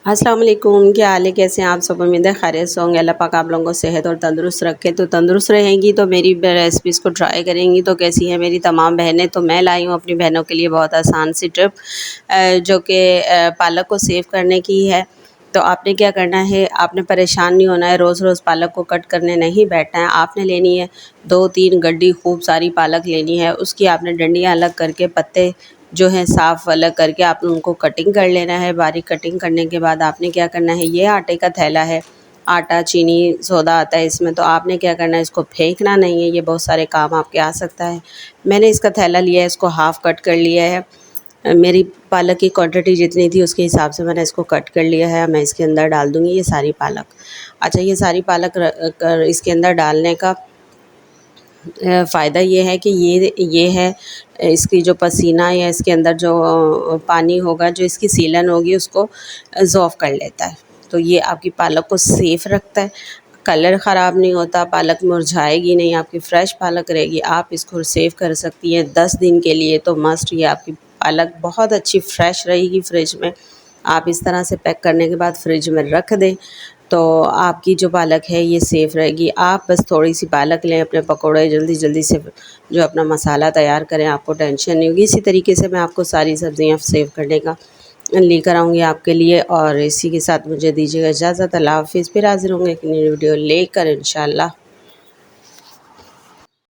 अस्सलाम वालेकुम, क्या हाल है, कैसे हैं आप सब। उम्मीद है खैरियत से होंगे। अल्लाह पाक आप लोगों को सेहत और तंदुरुस्त रखे। तो तंदुरुस्त रहेंगी तो मेरी रेसिपीज़ को ट्राई करेंगी तो कैसी है मेरी तमाम बहनें। तो मैं लाई हूँ अपनी बहनों के लिए बहुत आसान सी ट्रिप, जो कि पालक को सेव करने की है। तो आपने क्या करना है, आपने परेशान नहीं होना है, रोज़ रोज़ पालक को कट करने नहीं बैठना है। आपने लेनी है 2-3 गड्डी खूब सारी पालक लेनी है। उसकी आपने डंडियाँ अलग करके, पत्ते जो है साफ़ अलग करके आपने उनको कटिंग कर लेना है। बारीक कटिंग करने के बाद आपने क्या करना है, ये आटे का थैला है, आटा चीनी सोडा आता है इसमें। तो आपने क्या करना है, इसको फेंकना नहीं है, ये बहुत सारे काम आपके आ सकता है। मैंने इसका थैला लिया है, इसको हाफ़ कट कर लिया है। मेरी पालक की क्वांटिटी जितनी थी उसके हिसाब से मैंने इसको कट कर लिया है। मैं इसके अंदर डाल दूँगी ये सारी पालक। अच्छा, ये सारी पालक इसके अंदर डालने का फ़ायदा ये है कि ये है, इसकी जो पसीना या इसके अंदर जो पानी होगा, जो इसकी सीलन होगी उसको ज़ॉफ़ कर लेता है। तो ये आपकी पालक को सेफ़ रखता है, कलर ख़राब नहीं होता, पालक मुरझाएगी नहीं, आपकी फ्रेश पालक रहेगी। आप इसको सेव कर सकती हैं 10 दिन के लिए। तो मस्ट, ये आपकी पालक बहुत अच्छी फ्रेश रहेगी फ्रिज में। आप इस तरह से पैक करने के बाद फ्रिज में रख दें तो आपकी जो पालक है ये सेफ़ रहेगी। आप बस थोड़ी सी पालक लें, अपने पकोड़े जल्दी जल्दी से जो अपना मसाला तैयार करें, आपको टेंशन नहीं होगी। इसी तरीके से मैं आपको सारी सब्ज़ियाँ सेव करने का लेकर आऊँगी आपके लिए। और इसी के साथ मुझे दीजिएगा इजाज़त। अल्लाह हाफ़िज़। फिर हाज़िर होंगे एक नई वीडियो लेकर इंशाअल्लाह।